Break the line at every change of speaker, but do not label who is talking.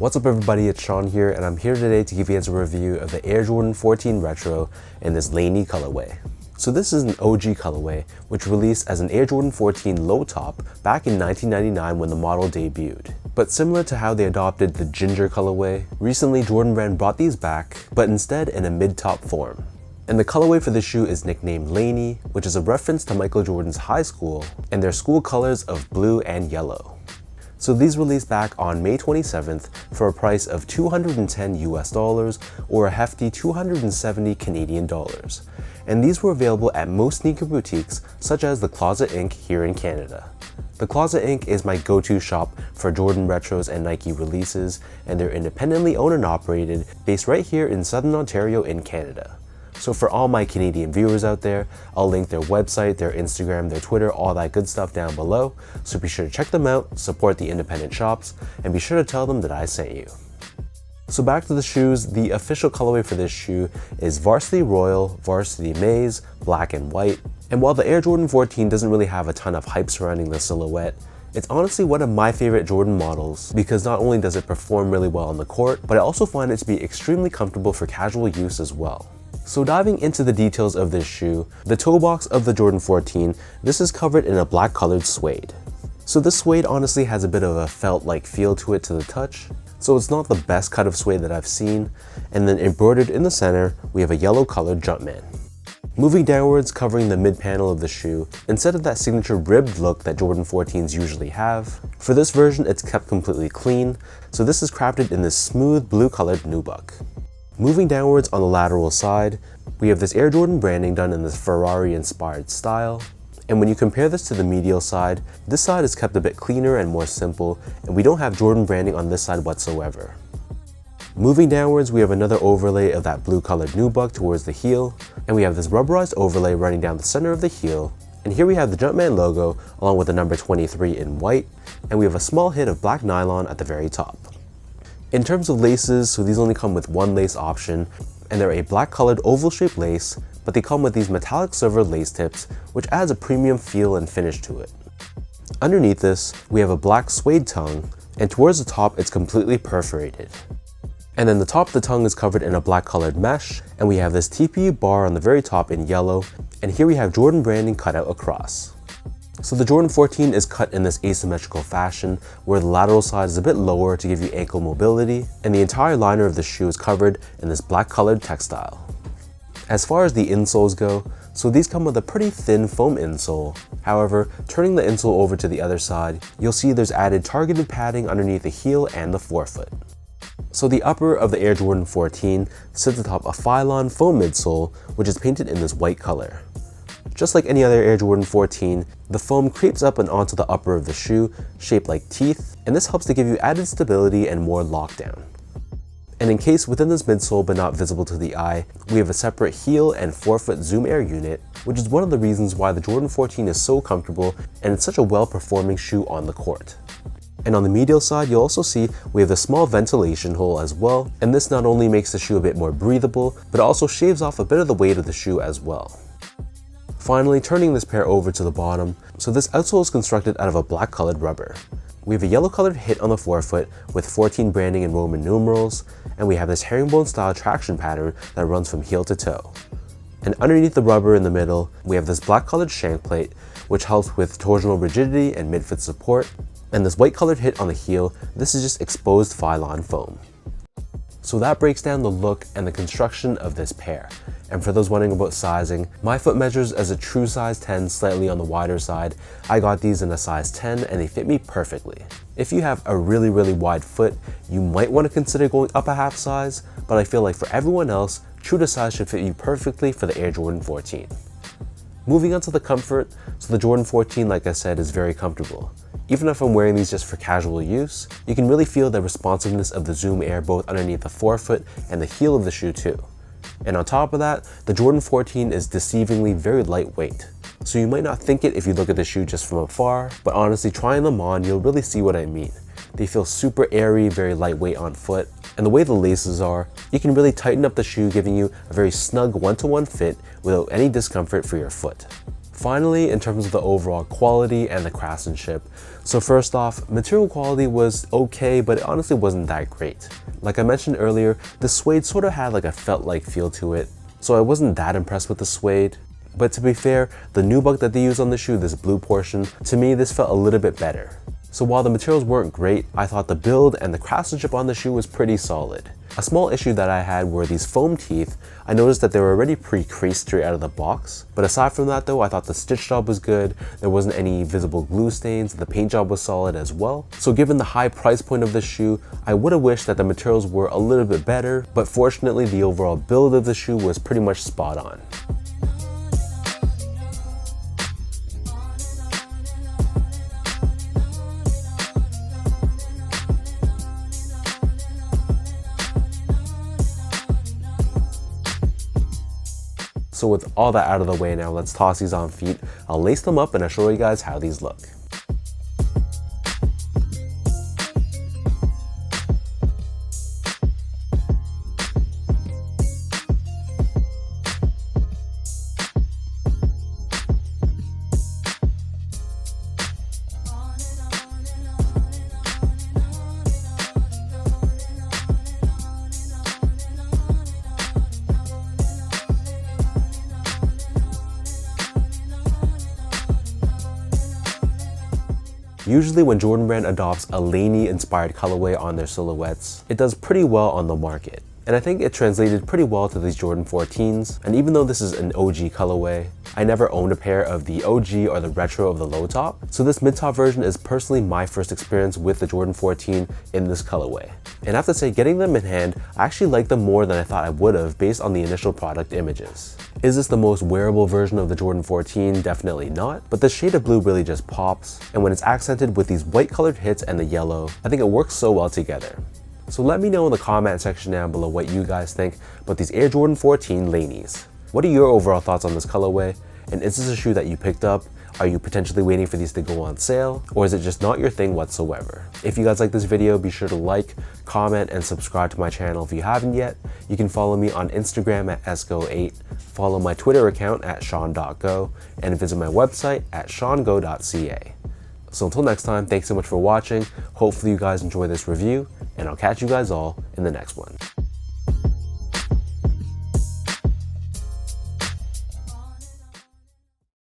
What's up everybody, it's Sean here, and I'm here today to give you guys a review of the Air Jordan 14 Retro in this Laney colorway. So this is an OG colorway, which released as an Air Jordan 14 low top back in 1999 when the model debuted. But similar to how they adopted the ginger colorway, recently Jordan Brand brought these back, but instead in a mid-top form. And the colorway for this shoe is nicknamed Laney, which is a reference to Michael Jordan's high school and their school colors of blue and yellow. So these released back on May 27th for a price of $210 US or a hefty 270 Canadian dollars. And these were available at most sneaker boutiques such as the Closet Inc. here in Canada. The Closet Inc. is my go-to shop for Jordan Retros and Nike releases, and they're independently owned and operated, based right here in Southern Ontario in Canada. So for all my Canadian viewers out there, I'll link their website, their Instagram, their Twitter, all that good stuff down below. So be sure to check them out, support the independent shops, and be sure to tell them that I sent you. So back to the shoes, the official colorway for this shoe is Varsity Royal, Varsity Maze, black and white. And while the Air Jordan 14 doesn't really have a ton of hype surrounding the silhouette, it's honestly one of my favorite Jordan models because not only does it perform really well on the court, but I also find it to be extremely comfortable for casual use as well. So diving into the details of this shoe, the toe box of the Jordan 14, this is covered in a black colored suede. So this suede honestly has a bit of a felt-like feel to it to the touch, so it's not the best cut of suede that I've seen. And then embroidered in the center, we have a yellow colored Jumpman. Moving downwards, covering the mid panel of the shoe, instead of that signature ribbed look that Jordan 14s usually have, for this version it's kept completely clean, so this is crafted in this smooth blue colored Nubuck. Moving downwards on the lateral side, we have this Air Jordan branding done in this Ferrari-inspired style. And when you compare this to the medial side, this side is kept a bit cleaner and more simple, and we don't have Jordan branding on this side whatsoever. Moving downwards, we have another overlay of that blue colored Nubuck towards the heel, and we have this rubberized overlay running down the center of the heel. And here we have the Jumpman logo along with the number 23 in white, and we have a small hit of black nylon at the very top. In terms of laces, so these only come with one lace option, and they're a black colored oval shaped lace, but they come with these metallic silver lace tips, which adds a premium feel and finish to it. Underneath this, we have a black suede tongue, and towards the top it's completely perforated. And then the top of the tongue is covered in a black colored mesh, and we have this TPU bar on the very top in yellow, and here we have Jordan branding cut out across. So the Jordan 14 is cut in this asymmetrical fashion, where the lateral side is a bit lower to give you ankle mobility, and the entire liner of the shoe is covered in this black colored textile. As far as the insoles go, so these come with a pretty thin foam insole. However, turning the insole over to the other side, you'll see there's added targeted padding underneath the heel and the forefoot. So the upper of the Air Jordan 14 sits atop a Phylon foam midsole, which is painted in this white color. Just like any other Air Jordan 14, the foam creeps up and onto the upper of the shoe, shaped like teeth, and this helps to give you added stability and more lockdown. And encased within this midsole but not visible to the eye, we have a separate heel and forefoot Zoom Air unit, which is one of the reasons why the Jordan 14 is so comfortable and it's such a well-performing shoe on the court. And on the medial side, you'll also see we have a small ventilation hole as well, and this not only makes the shoe a bit more breathable, but also shaves off a bit of the weight of the shoe as well. Finally, turning this pair over to the bottom, so this outsole is constructed out of a black colored rubber. We have a yellow colored hit on the forefoot with 14 branding in Roman numerals, and we have this herringbone style traction pattern that runs from heel to toe. And underneath the rubber in the middle, we have this black colored shank plate, which helps with torsional rigidity and midfoot support, and this white colored hit on the heel, this is just exposed Phylon foam. So that breaks down the look and the construction of this pair. And for those wondering about sizing, my foot measures as a true size 10, slightly on the wider side. I got these in a size 10 and they fit me perfectly. If you have a really wide foot, you might want to consider going up a half size, but I feel like for everyone else, true to size should fit you perfectly for the Air Jordan 14. Moving on to the comfort, so the Jordan 14, like I said, is very comfortable. Even if I'm wearing these just for casual use, you can really feel the responsiveness of the Zoom Air both underneath the forefoot and the heel of the shoe too. And on top of that, the Jordan 14 is deceivingly very lightweight. So you might not think it if you look at the shoe just from afar, but honestly trying them on, you'll really see what I mean. They feel super airy, very lightweight on foot, and the way the laces are, you can really tighten up the shoe, giving you a very snug one-to-one fit without any discomfort for your foot. Finally, in terms of the overall quality and the craftsmanship. So first off, material quality was okay, but it honestly wasn't that great. Like I mentioned earlier, the suede sort of had like a felt-like feel to it, so I wasn't that impressed with the suede. But to be fair, the nubuck that they used on the shoe, this blue portion, to me this felt a little bit better. So while the materials weren't great, I thought the build and the craftsmanship on the shoe was pretty solid. A small issue that I had were these foam teeth. I noticed that they were already pre-creased straight out of the box. But aside from that though, I thought the stitch job was good, there wasn't any visible glue stains, the paint job was solid as well. So given the high price point of this shoe, I would have wished that the materials were a little bit better, but fortunately the overall build of the shoe was pretty much spot on. So with all that out of the way now, let's toss these on feet. I'll lace them up and I'll show you guys how these look. Usually when Jordan Brand adopts a Laney inspired colorway on their silhouettes, it does pretty well on the market. And I think it translated pretty well to these Jordan 14s. And even though this is an OG colorway, I never owned a pair of the OG or the retro of the low top. So this mid-top version is personally my first experience with the Jordan 14 in this colorway. And I have to say, getting them in hand, I actually like them more than I thought I would have based on the initial product images. Is this the most wearable version of the Jordan 14? Definitely not, but the shade of blue really just pops, and when it's accented with these white colored hits and the yellow, I think it works so well together. So let me know in the comment section down below what you guys think about these Air Jordan 14 Laneys. What are your overall thoughts on this colorway? And is this a shoe that you picked up? Are you potentially waiting for these to go on sale? Or is it just not your thing whatsoever? If you guys like this video, be sure to like, comment, and subscribe to my channel if you haven't yet. You can follow me on Instagram at esco8, follow my Twitter account at sean.go, and visit my website at seango.ca. So until next time, thanks so much for watching. Hopefully you guys enjoy this review, and I'll catch you guys all in the next one.